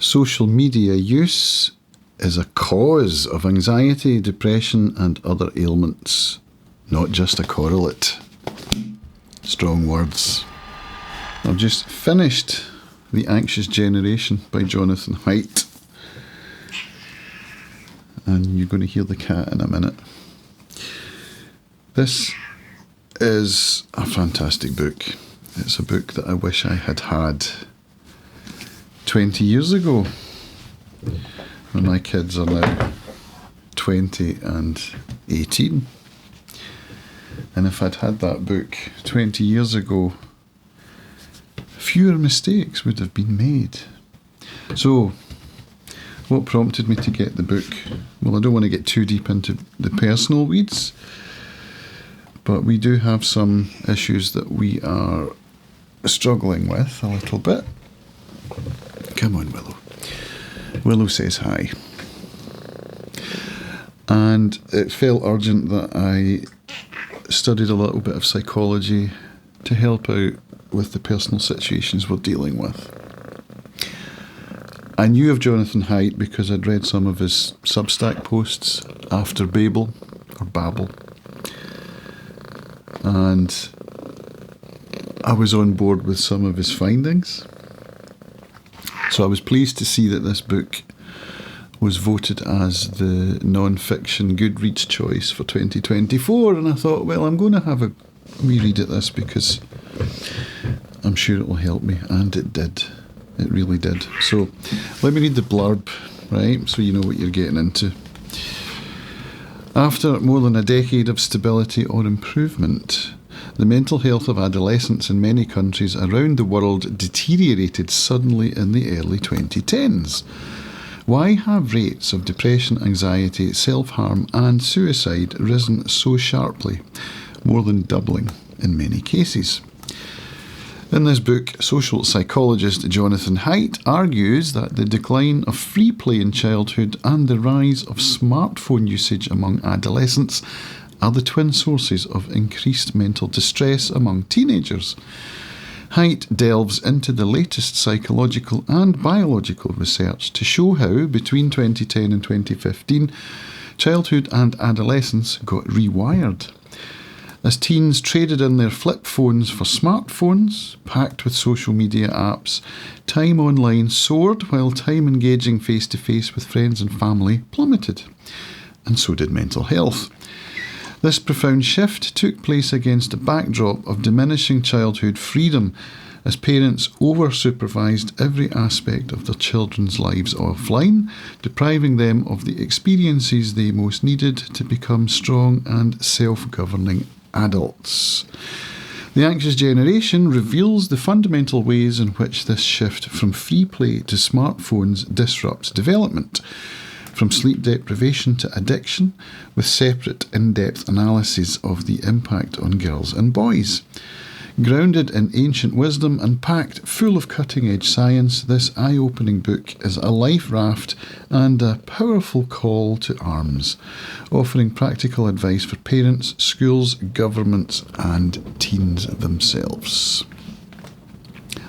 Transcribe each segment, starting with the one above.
social media use is a cause of anxiety, depression, and other ailments, not just a correlate. Strong words. I've just finished The Anxious Generation by Jonathan Haidt. And you're going to hear the cat in a minute. This is a fantastic book. It's a book that I wish I had had 20 years ago, when my kids are now 20 and 18. And if I'd had that book 20 years ago, fewer mistakes would have been made. So, what prompted me to get the book? Well, I don't want to get too deep into the personal weeds, but we do have some issues that we are struggling with a little bit. Come on, Willow. Willow says hi. And it felt urgent that I studied a little bit of psychology to help out with the personal situations we're dealing with. I knew of Jonathan Haidt because I'd read some of his Substack posts after Babel, and I was on board with some of his findings. So I was pleased to see that this book was voted as the non-fiction Goodreads choice for 2024, and I thought, well, I'm going to have a wee read at this because I'm sure it will help me, and it did. It really did. So let me read the blurb, right, so you know what you're getting into. After more than a decade of stability or improvement, the mental health of adolescents in many countries around the world deteriorated suddenly in the early 2010s. Why have rates of depression, anxiety, self-harm and suicide risen so sharply, more than doubling in many cases? In this book, social psychologist Jonathan Haidt argues that the decline of free play in childhood and the rise of smartphone usage among adolescents are the twin sources of increased mental distress among teenagers. Haidt delves into the latest psychological and biological research to show how, between 2010 and 2015, childhood and adolescence got rewired. As teens traded in their flip phones for smartphones, packed with social media apps, time online soared while time engaging face-to-face with friends and family plummeted. And so did mental health. This profound shift took place against a backdrop of diminishing childhood freedom as parents over-supervised every aspect of their children's lives offline, depriving them of the experiences they most needed to become strong and self-governing adults. The Anxious Generation reveals the fundamental ways in which this shift from free play to smartphones disrupts development, from sleep deprivation to addiction, with separate in-depth analyses of the impact on girls and boys. Grounded in ancient wisdom and packed full of cutting-edge science, this eye-opening book is a life raft and a powerful call to arms, offering practical advice for parents, schools, governments and teens themselves.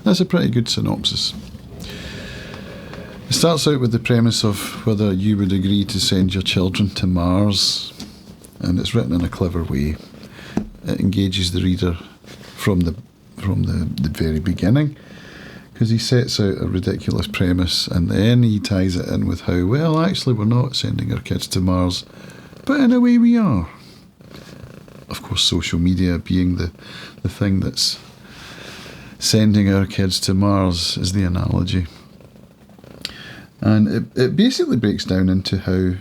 That's a pretty good synopsis. It starts out with the premise of whether you would agree to send your children to Mars, and it's written in a clever way. It engages the reader from the very beginning, because he sets out a ridiculous premise and then he ties it in with how, well, actually we're not sending our kids to Mars, but in a way we are. Of course, social media being the thing that's sending our kids to Mars is the analogy. And it basically breaks down into how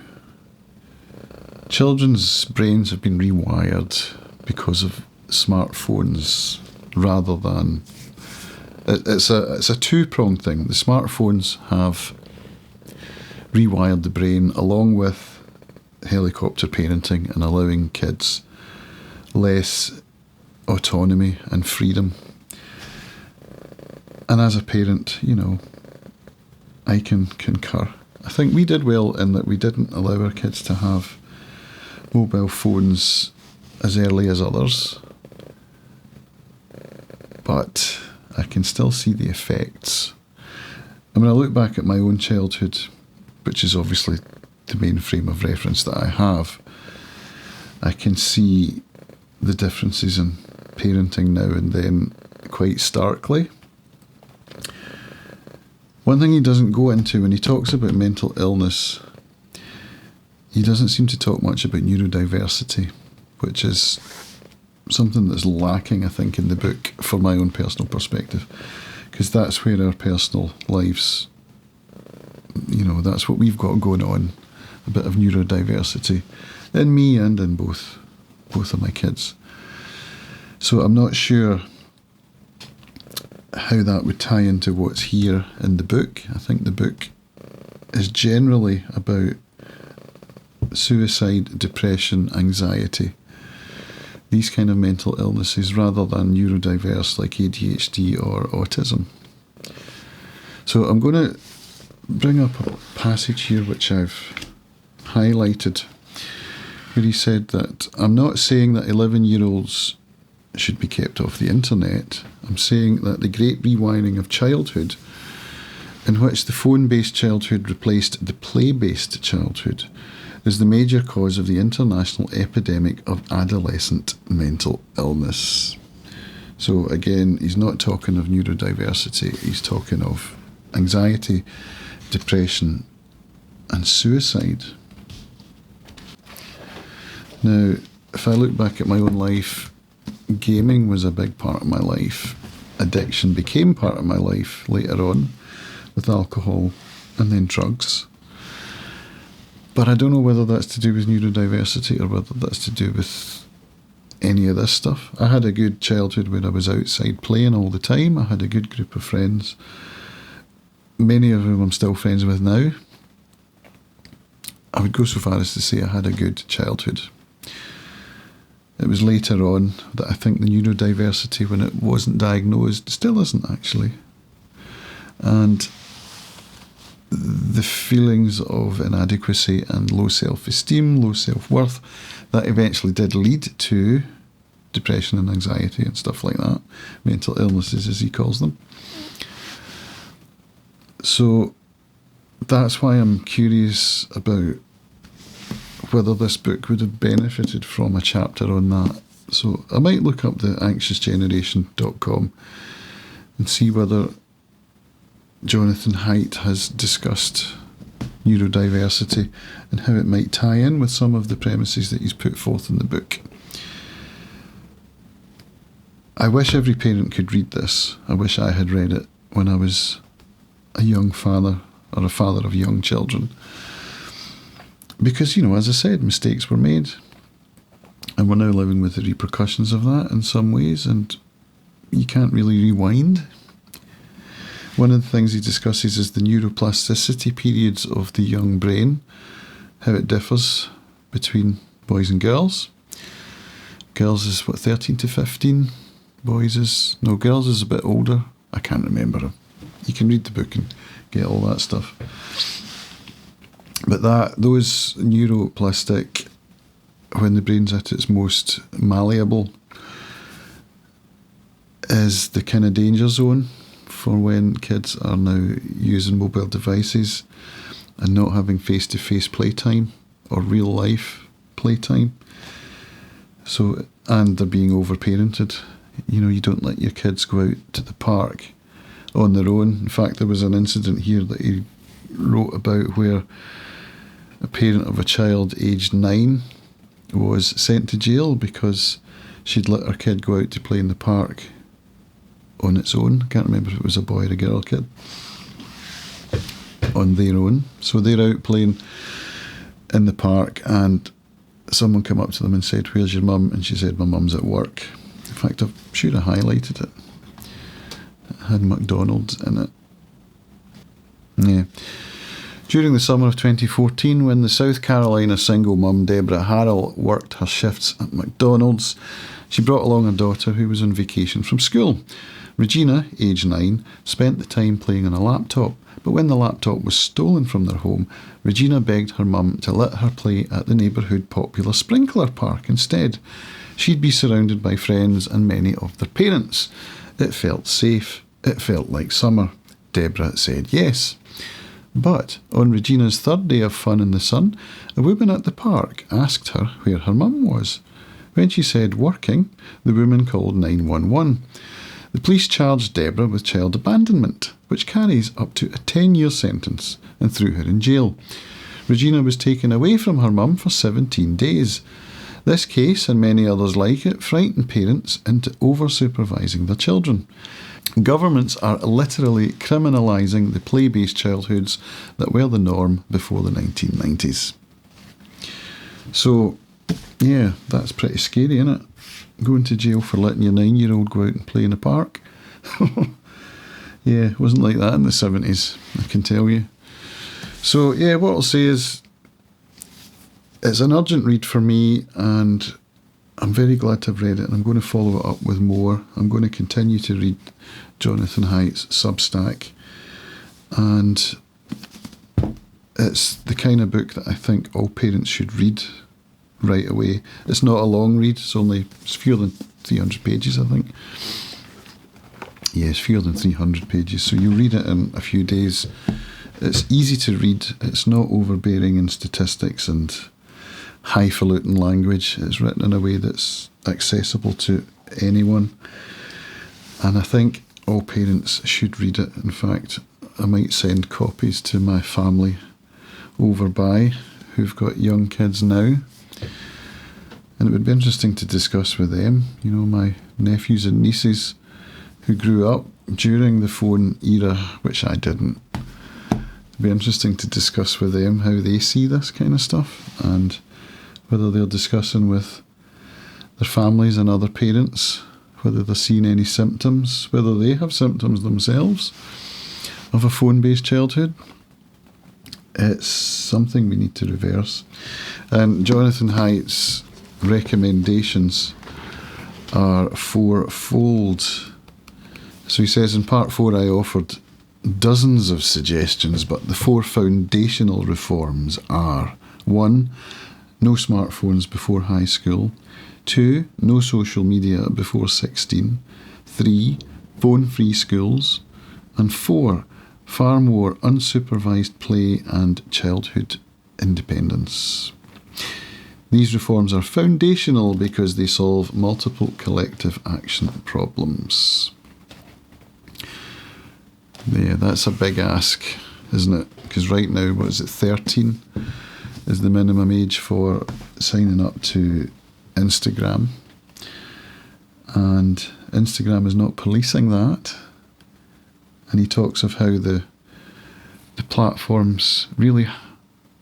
children's brains have been rewired because of smartphones, rather than... It's a two-pronged thing. The smartphones have rewired the brain along with helicopter parenting and allowing kids less autonomy and freedom. And as a parent, you know, I can concur. I think we did well in that we didn't allow our kids to have mobile phones as early as others. But I can still see the effects. When I look back at my own childhood, which is obviously the main frame of reference that I have, I can see the differences in parenting now and then quite starkly. One thing he doesn't go into when he talks about mental illness, he doesn't seem to talk much about neurodiversity, which is something that's lacking, I think, in the book for my own personal perspective, because that's where our personal lives, that's what we've got going on, a bit of neurodiversity in me and in both of my kids. So I'm not sure how that would tie into what's here in the book. I think the book is generally about suicide, depression, anxiety, these kind of mental illnesses, rather than neurodiverse like ADHD or autism. So I'm going to bring up a passage here which I've highlighted, where he said that I'm not saying that 11-year-olds should be kept off the internet. I'm saying that the great rewiring of childhood, in which the phone-based childhood replaced the play-based childhood, is the major cause of the international epidemic of adolescent mental illness. So again, he's not talking of neurodiversity, he's talking of anxiety, depression, and suicide. Now, if I look back at my own life, gaming was a big part of my life. Addiction became part of my life later on, with alcohol and then drugs. But I don't know whether that's to do with neurodiversity or whether that's to do with any of this stuff. I had a good childhood where I was outside playing all the time. I had a good group of friends, many of whom I'm still friends with now. I would go so far as to say I had a good childhood. It was later on that I think the neurodiversity, when it wasn't diagnosed, still isn't actually. And the feelings of inadequacy and low self-esteem, low self-worth, that eventually did lead to depression and anxiety and stuff like that, mental illnesses as he calls them. So that's why I'm curious about whether this book would have benefited from a chapter on that. So I might look up the anxiousgeneration.com and see whether Jonathan Haidt has discussed neurodiversity and how it might tie in with some of the premises that he's put forth in the book. I wish every parent could read this. I wish I had read it when I was a young father or a father of young children. Because, as I said, mistakes were made. And we're now living with the repercussions of that in some ways, and you can't really rewind. One of the things he discusses is the neuroplasticity periods of the young brain, how it differs between boys and girls. Girls is, 13 to 15? Girls is a bit older. I can't remember. You can read the book and get all that stuff. But those neuroplastic, when the brain's at its most malleable, is the kind of danger zone for when kids are now using mobile devices and not having face-to-face playtime or real-life playtime. So, and they're being overparented. You don't let your kids go out to the park on their own. In fact, there was an incident here that he wrote about where a parent of a child aged 9 was sent to jail because she'd let her kid go out to play in the park on its own. I can't remember if it was a boy or a girl kid. On their own. So they're out playing in the park and someone came up to them and said, "Where's your mum?" And she said, "My mum's at work." In fact, I'm sure I highlighted it. It had McDonald's in it. Yeah. During the summer of 2014, when the South Carolina single mum Deborah Harrell worked her shifts at McDonald's, she brought along her daughter who was on vacation from school. Regina, age 9, spent the time playing on a laptop, but when the laptop was stolen from their home, Regina begged her mum to let her play at the neighbourhood popular sprinkler park instead. She'd be surrounded by friends and many of their parents. It felt safe. It felt like summer. Deborah said yes. But on Regina's third day of fun in the sun, a woman at the park asked her where her mum was. When she said working, the woman called 911. The police charged Deborah with child abandonment, which carries up to a 10-year sentence, and threw her in jail. Regina was taken away from her mum for 17 days. This case, and many others like it, frightened parents into over-supervising their children. Governments are literally criminalising the play-based childhoods that were the norm before the 1990s. So, yeah, that's pretty scary, isn't it? Going to jail for letting your 9-year-old go out and play in the park. Yeah, it wasn't like that in the 70s, I can tell you. So, yeah, what I'll say is it's an urgent read for me, and I'm very glad to have read it, and I'm going to follow it up with more. I'm going to continue to read Jonathan Haidt's Substack, and it's the kind of book that I think all parents should read right away. It's not a long read, it's fewer than 300 pages, I think. Yeah, it's fewer than 300 pages, so you read it in a few days. It's easy to read, it's not overbearing in statistics and highfalutin language. It's written in a way that's accessible to anyone, and I think all parents should read it. In fact, I might send copies to my family over by who've got young kids now, and it would be interesting to discuss with them, my nephews and nieces who grew up during the phone era, which I didn't. It'd be interesting to discuss with them how they see this kind of stuff, and whether they're discussing with their families and other parents, whether they're seeing any symptoms, whether they have symptoms themselves of a phone-based childhood. It's something we need to reverse. And Jonathan Haidt's recommendations are fourfold. So he says, in part 4 I offered dozens of suggestions, but the 4 foundational reforms are: 1, no smartphones before high school; 2, no social media before 16; 3, phone-free schools; and 4, far more unsupervised play and childhood independence. These reforms are foundational because they solve multiple collective action problems. Yeah, that's a big ask, isn't it? Because right now, 13 is the minimum age for signing up to Instagram. And Instagram is not policing that. And he talks of how the platforms really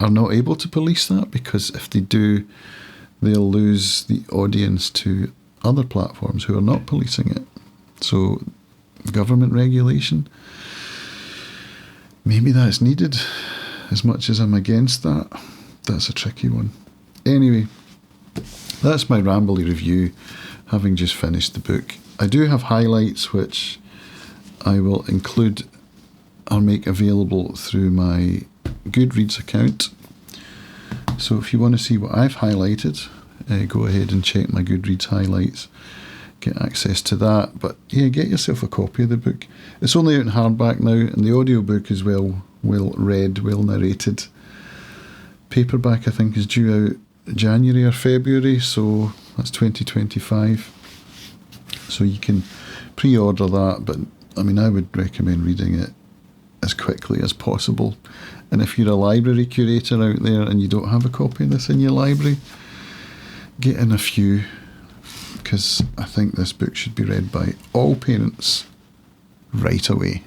are not able to police that, because if they do, they'll lose the audience to other platforms who are not policing it. So government regulation, maybe that's needed. As much as I'm against that, that's a tricky one. Anyway, that's my rambly review, having just finished the book. I do have highlights which I will include or make available through my Goodreads account. So if you want to see what I've highlighted, go ahead and check my Goodreads highlights, get access to that. But yeah, get yourself a copy of the book. It's only out in hardback now, and the audiobook is well read, well narrated. Paperback, I think, is due out January or February, so that's 2025. So you can pre-order that, but I mean, I would recommend reading it as quickly as possible. And if you're a library curator out there and you don't have a copy of this in your library, get in a few, because I think this book should be read by all parents right away.